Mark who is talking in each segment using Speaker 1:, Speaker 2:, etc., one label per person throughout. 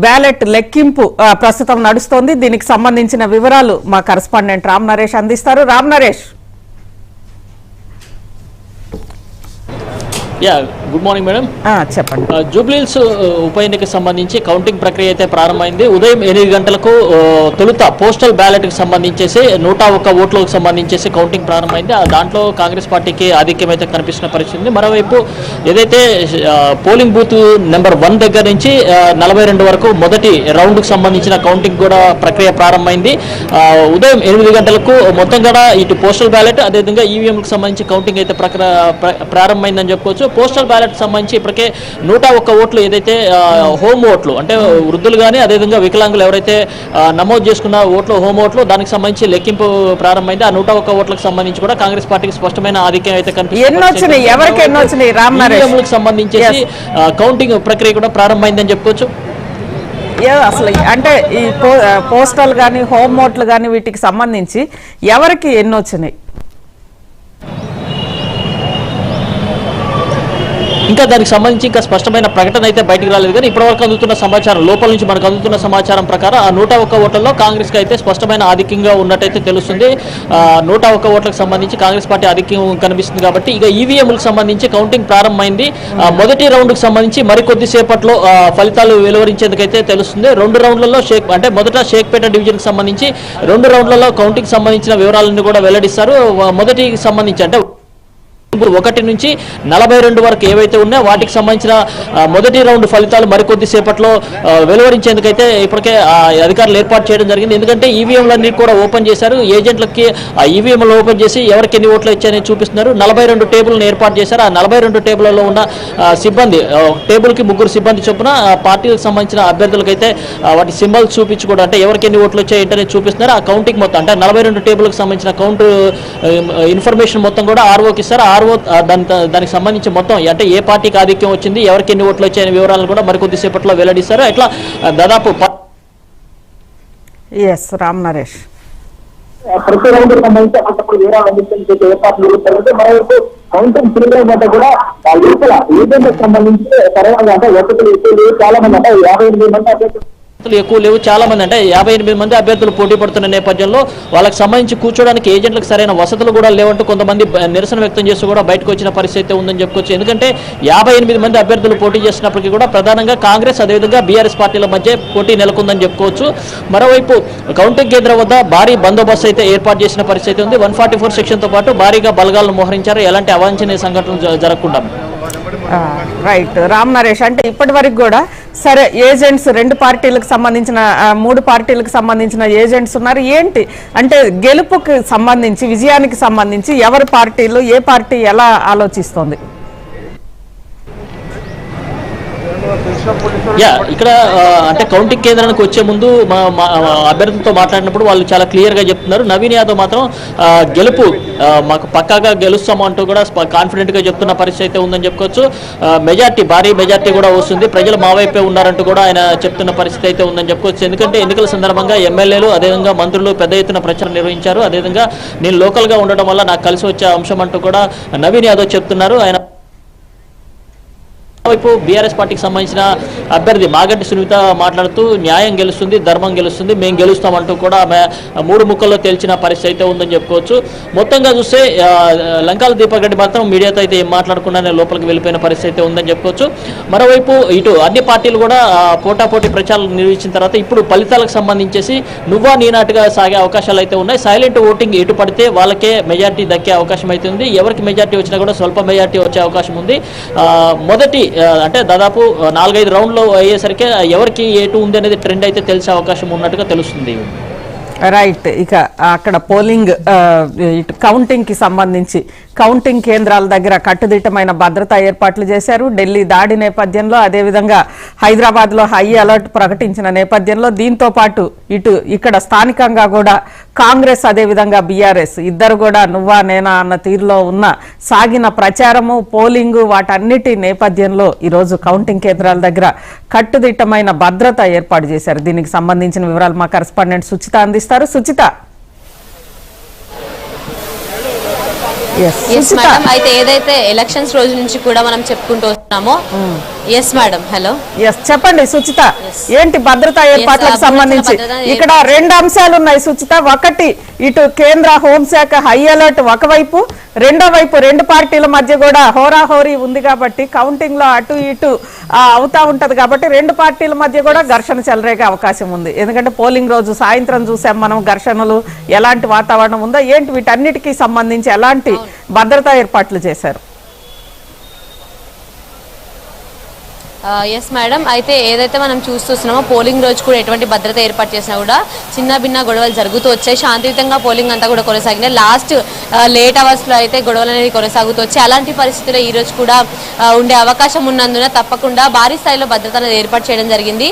Speaker 1: Ballot లెక్కింపు ప్రస్తుతం నడుస్తోంది. దీనికి సంబంధించిన వివరాలు మా కరెస్పాండెంట్ రామ్ నరేష్ అందిస్తారు. Ram Naresh.
Speaker 2: Good morning madam.
Speaker 1: చెప్పండి.
Speaker 2: జూబ్లీహిల్స్ ఉప ఎన్నికకు సంబంధించి కౌంటింగ్ ప్రక్రియ అయితే ప్రారంభమైంది. ఉదయం 8 గంటలకు తొలుత పోస్టల్ బ్యాలెట్కి సంబంధించేసి 101 ఓట్లకు సంబంధించేసి కౌంటింగ్ ప్రారంభమైంది. దాంట్లో కాంగ్రెస్ పార్టీకి ఆధిక్యం అయితే కనిపిస్తున్న పరిస్థితి. మరోవైపు ఏదైతే పోలింగ్ బూత్ నెంబర్ 1 దగ్గర నుంచి 42 వరకు మొదటి రౌండ్కు సంబంధించిన కౌంటింగ్ కూడా ప్రక్రియ ప్రారంభమైంది. ఉదయం 8 గంటలకు మొత్తం కూడా ఇటు పోస్టల్ బ్యాలెట్ అదేవిధంగా ఈవీఎంకి సంబంధించి కౌంటింగ్ అయితే ప్రారంభమైందని చెప్పుకోవచ్చు. పోస్టల్ బ్యాలెట్ సంబంధించి ఇప్పటికే 101 ఓట్లు ఏదైతే హోమ్ ఓట్లు అంటే వృద్ధులు కానీ అదేవిధంగా వికలాంగులు ఎవరైతే నమోదు చేసుకున్న ఓట్లు హోమ్ ఓట్లు దానికి సంబంధించి లెక్కింపు ప్రారంభమైంది. ఆ 101 ఓట్లకు సంబంధించి కూడా కాంగ్రెస్ పార్టీకి స్పష్టమైన ఆధిక్యం అయితే కనిపిస్తుంది. సంబంధించి కౌంటింగ్ ప్రక్రియ కూడా ప్రారంభమైందని చెప్పుకోవచ్చు.
Speaker 1: అసలు అంటే ఈ పోస్టల్ కానీ హోమ్ ఓట్లు కానీ వీటికి సంబంధించి ఎవరికి ఎన్ని వచ్చినాయి?
Speaker 2: ఇంకా దానికి సంబంధించి ఇంకా స్పష్టమైన ప్రకటన అయితే బయటకు రాలేదు. కానీ ఇప్పటివరకు అందుతున్న సమాచారం లోపల నుంచి మనకు అందుతున్న సమాచారం ప్రకారం ఆ 101 ఓట్లలో కాంగ్రెస్కి అయితే స్పష్టమైన ఆధిక్యంగా ఉన్నట్టయితే తెలుస్తుంది. 101 ఓట్లకు సంబంధించి కాంగ్రెస్ పార్టీ ఆధిక్యం కనిపిస్తుంది. కాబట్టి ఇక ఈవీఎంలకు సంబంధించి కౌంటింగ్ ప్రారంభమైంది. మొదటి రౌండ్కి సంబంధించి మరికొద్ది సేపట్లో ఫలితాలు వెలువరించేందుకైతే తెలుస్తుంది. 2 రౌండ్లలో అంటే మొదట షేక్పేట డివిజన్కి సంబంధించి 2 రౌండ్లలో కౌంటింగ్ సంబంధించిన వివరాలను కూడా వెల్లడిస్తారు. మొదటికి సంబంధించి అంటే 1 నుంచి 42 వరకు ఏవైతే ఉన్నాయో వాటికి సంబంధించిన మొదటి రౌండ్ ఫలితాలు మరికొద్ది సేపట్లో వెలువరించేందుకైతే ఇప్పటికే అధికారులు ఏర్పాటు చేయడం జరిగింది. ఎందుకంటే ఈవీఎంలన్నీ కూడా ఓపెన్ చేశారు. ఏజెంట్లకి ఆ ఈవీఎంలు ఓపెన్ చేసి ఎవరికి ఎన్ని ఓట్లు ఇచ్చాయని చూపిస్తున్నారు. 42 టేబుల్ను ఏర్పాటు చేశారు. ఆ 42 టేబుల్లో ఉన్న సిబ్బంది టేబుల్కి 3 సిబ్బంది చొప్పున పార్టీలకు సంబంధించిన అభ్యర్థులకైతే వాటి సింబల్స్ చూపించుకోవడం అంటే ఎవరికి ఎన్ని ఓట్లు వచ్చాయి ఏంటనే చూపిస్తున్నారు. ఆ కౌంటింగ్ మొత్తం అంటే 42 టేబుల్కి సంబంధించిన కౌంట్ ఇన్ఫర్మేషన్ మొత్తం కూడా ఆర్ఓకి ఇస్తారు. దానికి సంబంధించి మొత్తం అంటే ఏ పార్టీకి ఆధిక్యం వచ్చింది ఎవరికి ఎన్ని ఓట్లు వచ్చాయనే వివరాలను కూడా మరికొద్ది సేపట్లో వెల్లడిస్తారు. ఇట్లా దాదాపు
Speaker 1: రామ్ నరేష్
Speaker 3: ప్రతి రౌండ్ సంబంధించి అప్పుడు వివరాలు అందించే ఏర్పాట్లు మరోవైపు కౌంటింగ్ తిరిగే కూడా లోపల ఏజెంట్లకు సంబంధించి సరైన అంటే వసతులు ఎక్కువ చాలా మంది అంటే 58 మంది అభ్యర్థులు
Speaker 2: ఎక్కువ లేవు. చాలా మంది అంటే 58 మంది అభ్యర్థులు పోటీ పడుతున్న నేపథ్యంలో వాళ్ళకి సంబంధించి కూర్చోడానికి ఏజెంట్లకు సరైన వసతులు కూడా లేవంటూ కొంతమంది నిరసన వ్యక్తం చేస్తూ కూడా బయటకు వచ్చిన పరిస్థితి ఉందని చెప్పుకోవచ్చు. ఎందుకంటే 58 మంది అభ్యర్థులు పోటీ చేసినప్పటికీ కూడా ప్రధానంగా కాంగ్రెస్ అదేవిధంగా బీఆర్ఎస్ పార్టీల మధ్య పోటీ నెలకొందని చెప్పుకోవచ్చు. మరోవైపు కౌంటింగ్ కేంద్రం వద్ద భారీ బందోబస్తు అయితే ఏర్పాటు చేసిన పరిస్థితి ఉంది. 144 సెక్షన్తో పాటు భారీగా బలగాలను మోహరించారు. ఎలాంటి అవాంఛనీయ సంఘటనలు జరగకుండా.
Speaker 1: రైట్ రామ్ నరేష్. అంటే ఇప్పటి వరకు కూడా సరే ఏజెంట్స్ 2 పార్టీలకు సంబంధించిన 3 పార్టీలకు సంబంధించిన ఏజెంట్స్ ఉన్నారు. ఏంటి అంటే గెలుపుకి సంబంధించి విజయానికి సంబంధించి ఎవరి పార్టీలు ఏ పార్టీ ఎలా ఆలోచిస్తోంది?
Speaker 2: ఇక్కడ అంటే కౌంటింగ్ కేంద్రానికి వచ్చే ముందు అభ్యర్థులతో మాట్లాడినప్పుడు వాళ్ళు చాలా క్లియర్గా చెప్తున్నారు. నవీన్ యాదవ్ మాత్రం గెలుపు మాకు పక్కాగా గెలుస్తాము అంటూ కూడా కాన్ఫిడెంట్గా చెప్తున్న పరిస్థితి అయితే ఉందని చెప్పుకోవచ్చు. మెజార్టీ భారీ మెజార్టీ కూడా వస్తుంది. ప్రజలు మా వైపే ఉన్నారంటూ కూడా ఆయన చెప్తున్న పరిస్థితి అయితే ఉందని చెప్పుకోవచ్చు. ఎందుకంటే ఎన్నికల సందర్భంగా ఎమ్మెల్యేలు అదేవిధంగా మంత్రులు పెద్ద ఎత్తున ప్రచారం నిర్వహించారు. అదేవిధంగా నేను లోకల్గా ఉండడం వల్ల నాకు కలిసి వచ్చే అంశం అంటూ కూడా నవీన్ యాదవ్ చెప్తున్నారు. ఆయన వైపు బీఆర్ఎస్ పార్టీకి సంబంధించిన అభ్యర్థి మాగంటి సునీత మాట్లాడుతూ న్యాయం గెలుస్తుంది ధర్మం గెలుస్తుంది మేము గెలుస్తామంటూ కూడా 3 ముక్కల్లో తేల్చిన పరిస్థితి అయితే ఉందని చెప్పుకోవచ్చు. మొత్తంగా చూస్తే లంకాల దీపక్ రెడ్డి మాత్రం మీడియాతో అయితే ఏం మాట్లాడకుండానే లోపలికి వెళ్ళిపోయిన పరిస్థితి అయితే ఉందని చెప్పుకోవచ్చు. మరోవైపు ఇటు అన్ని పార్టీలు కూడా పోటాపోటీ ప్రచారాలు నిర్వహించిన తర్వాత ఇప్పుడు ఫలితాలకు సంబంధించేసి నువ్వా నీనాటుగా సాగే అవకాశాలు అయితే ఉన్నాయి. సైలెంట్ ఓటింగ్ ఎటు పడితే వాళ్ళకే మెజార్టీ దక్కే అవకాశం అయితే ఉంది. ఎవరికి మెజార్టీ వచ్చినా కూడా స్వల్ప మెజార్టీ వచ్చే అవకాశం ఉంది. మొదటి అంటే దాదాపు 4-5 రౌండ్లు అయ్యేసరికి ఎవరికి ఏటు ఉంది అనేది ట్రెండ్ అయితే తెలిసే అవకాశం ఉన్నట్టుగా తెలుస్తుంది.
Speaker 1: రైట్. ఇక అక్కడ పోలింగ్ కౌంటింగ్ కి సంబంధించి కౌంటింగ్ కేంద్రాల దగ్గర కట్టుదిట్టమైన భద్రతా ఏర్పాట్లు చేశారు. ఢిల్లీ దాడి నేపథ్యంలో అదేవిధంగా హైదరాబాద్ లో హై అలర్ట్ ప్రకటించిన నేపథ్యంలో దీంతో పాటు ఇక్కడ స్థానికంగా కూడా కాంగ్రెస్ అదేవిధంగా బీఆర్ఎస్ ఇద్దరు కూడా నువ్వా నేనా అన్న తీరులో ఉన్న సాగిన ప్రచారము పోలింగు వాటన్నిటి నేపథ్యంలో ఈరోజు కౌంటింగ్ కేంద్రాల దగ్గర కట్టుదిట్టమైన భద్రత ఏర్పాటు చేశారు. దీనికి సంబంధించిన వివరాలు మా కరెస్పాండెంట్ సుచిత అందిస్తారు. Suchitha. Yes.
Speaker 4: Yes
Speaker 1: Suchitha.
Speaker 4: Madam, అయితే ఏదైతే ఎలక్షన్స్ రోజు నుంచి కూడా మనం చెప్పుకుంటూ వస్తున్నామో. Yes madam, hello.
Speaker 1: ఎస్ చెప్పండి సుచిత, ఏంటి భద్రతా ఏర్పాట్లకు
Speaker 4: భద్రతా
Speaker 1: సంబంధించి
Speaker 4: ఏర్పాట్లు.
Speaker 1: ఇక్కడ 2 అంశాలు ఉన్నాయి సుచిత. ఒకటి, ఇటు కేంద్ర హోంశాఖ హై అలర్ట్ ఒకవైపు, రెండో వైపు 2 పార్టీల మధ్య కూడా హోరాహోరీ ఉంది కాబట్టి కౌంటింగ్ లో అటు ఇటు అవుతా ఉంటది కాబట్టి 2 పార్టీల మధ్య కూడా ఘర్షణ చెలరేగే అవకాశం ఉంది. ఎందుకంటే పోలింగ్ రోజు సాయంత్రం చూసాం మనం ఘర్షణలు, ఎలాంటి వాతావరణం ఉందో ఏంటి, వీటన్నిటికీ సంబంధించి ఎలాంటి భద్రతా ఏర్పాట్లు చేశారు?
Speaker 4: ఎస్ మేడం, అయితే ఏదైతే మనం చూస్తున్నామో పోలింగ్ రోజు కూడా ఎటువంటి భద్రత ఏర్పాటు చేసినా కూడా చిన్న భిన్న గొడవలు జరుగుతూ వచ్చాయి. శాంతియుతంగా పోలింగ్ అంతా కూడా కొనసాగినాయి. లాస్ట్ లేట్ అవర్స్లో అయితే గొడవలు అనేది కొనసాగుతూ వచ్చాయి. అలాంటి పరిస్థితుల్లో ఈ రోజు కూడా ఉండే అవకాశం ఉన్నందున తప్పకుండా భారీ స్థాయిలో భద్రత అనేది ఏర్పాటు చేయడం జరిగింది.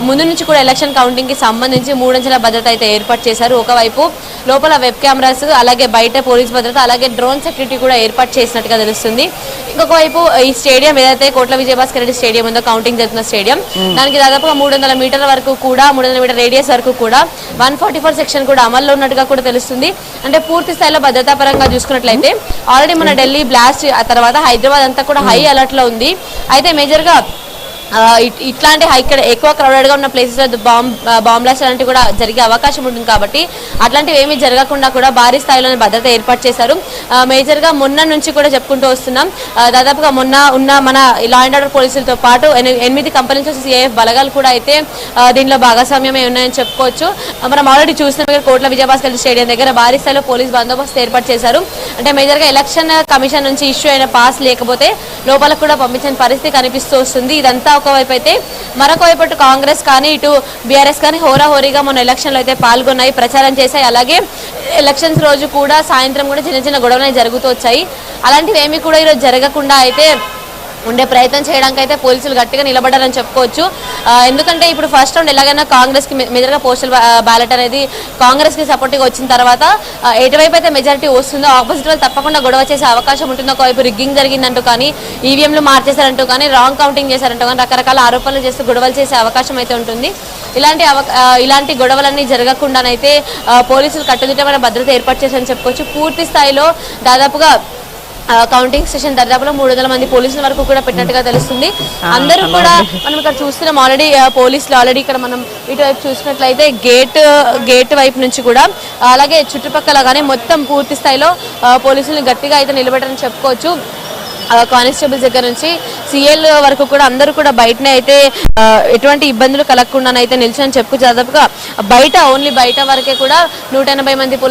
Speaker 4: ముందు నుంచి కూడా ఎలక్షన్ కౌంటింగ్కి సంబంధించి 3 అంచెల భద్రత అయితే ఏర్పాటు చేశారు. ఒకవైపు లోపల వెబ్ కెమెరాస్, అలాగే బయట పోలీస్ భద్రత, అలాగే డ్రోన్ సెక్యూరిటీ కూడా ఏర్పాటు చేసినట్టుగా తెలుస్తుంది. ఇంకొక వైపు ఈ స్టేడియం ఏదైతే కోట్ల విజయభాస్కర్ రెడ్డి స్టేడియం ఉందో, కౌంటింగ్ జరుగుతున్న స్టేడియం, దానికి దాదాపుగా 300 మీటర్ల వరకు కూడా 300 మీటర్ రేడియస్ వరకు కూడా 144 సెక్షన్ కూడా అమల్లో ఉన్నట్టుగా కూడా తెలుస్తుంది. అంటే పూర్తి స్థాయిలో భద్రతా పరంగా చూసుకున్నట్లయితే ఆల్రెడీ మన ఢిల్లీ బ్లాస్ట్, ఆ తర్వాత హైదరాబాద్ అంతా కూడా హై అలర్ట్ లో ఉంది. అయితే మేజర్ గా ఇట్లాంటి ఇక్కడ ఎక్కువ క్రౌడెడ్ గా ఉన్న ప్లేసెస్ లో బాంబ్ బ్లాస్ట్ అలాంటివి కూడా జరిగే అవకాశం ఉంటుంది కాబట్టి అట్లాంటివి ఏమీ జరగకుండా కూడా భారీ స్థాయిలోనే భద్రత ఏర్పాటు చేశారు. మేజర్ గా మొన్న నుంచి కూడా చెప్పుకుంటూ వస్తున్నాం. దాదాపుగా మొన్న ఉన్న మన లా అండ్ ఆర్డర్ పోలీసులతో పాటు 8 కంపెనీల సిఐఎఫ్ బలగాలు కూడా అయితే దీనిలో భాగస్వామ్యమే ఉన్నాయని చెప్పుకోవచ్చు. మనం ఆల్రెడీ చూసిన కోట్ల విజయభాస్కర్ స్టేడియం దగ్గర భారీ స్థాయిలో పోలీస్ బందోబస్తు ఏర్పాటు చేశారు. అంటే మేజర్ గా ఎలక్షన్ కమిషన్ నుంచి ఇష్యూ అయిన పాస్ లేకపోతే లోపలకు కూడా పంపించిన పరిస్థితి కనిపిస్తూ వస్తుంది. ఇదంతా ఒకవైపు అయితే, మరొక వైపు అటు కాంగ్రెస్ కానీ ఇటు బీఆర్ఎస్ కానీ హోరాహోరీగా మొన్న ఎలక్షన్లో అయితే పాల్గొన్నాయి, ప్రచారం చేశాయి. అలాగే ఎలక్షన్స్ రోజు కూడా సాయంత్రం కూడా చిన్న చిన్న గొడవలు జరుగుతూ వచ్చాయి. అలాంటివి ఏమీ కూడా ఈరోజు జరగకుండా అయితే ఉండే ప్రయత్నం చేయడానికి అయితే పోలీసులు గట్టిగా నిలబడ్డారని చెప్పుకోవచ్చు. ఎందుకంటే ఇప్పుడు ఫస్ట్ రౌండ్ ఎలాగైనా కాంగ్రెస్కి మేజర్గా పోస్టల్ బ్యాలెట్ అనేది కాంగ్రెస్కి సపోర్ట్గా వచ్చిన తర్వాత ఎటువైపు అయితే మెజారిటీ వస్తుందో ఆపోజిట్ వాళ్ళు తప్పకుండా గొడవ చేసే అవకాశం ఉంటుంది. ఒకవైపు రిగ్గింగ్ జరిగిందంటూ కానీ, ఈవీఎంలు మార్చేశారంటూ కానీ, రాంగ్ కౌంటింగ్ చేశారంటూ కానీ రకరకాల ఆరోపణలు చేస్తూ గొడవలు చేసే అవకాశం అయితే ఉంటుంది. ఇలాంటి గొడవలన్నీ జరగకుండానైతే పోలీసులు కట్టుదిట్టమైన భద్రత ఏర్పాటు చేశారని చెప్పుకోవచ్చు. పూర్తి స్థాయిలో దాదాపుగా కౌంటింగ్ స్టేషన్ దాదాపులో 300 మంది పోలీసుల వరకు కూడా పెట్టినట్టుగా తెలుస్తుంది. అందరూ కూడా మనం ఇక్కడ చూస్తున్నాం. ఆల్రెడీ పోలీసులు ఆల్రెడీ ఇక్కడ మనం ఇటువైపు చూసినట్లయితే గేట్ వైపు నుంచి కూడా, అలాగే చుట్టుపక్కల కానీ మొత్తం పూర్తి స్థాయిలో పోలీసులు గట్టిగా అయితే నిలబెట్టారని చెప్పుకోవచ్చు. కానిస్టేబుల్స్ దగ్గర నుంచి సిఎల్ వరకు కూడా అందరూ కూడా బయటనే అయితే ఎటువంటి ఇబ్బందులు కలగకుండానైతే నిలిచని చెప్పుకోవచ్చు. దాదాపుగా ఓన్లీ బయట వరకే కూడా 180 మంది పోలీసులు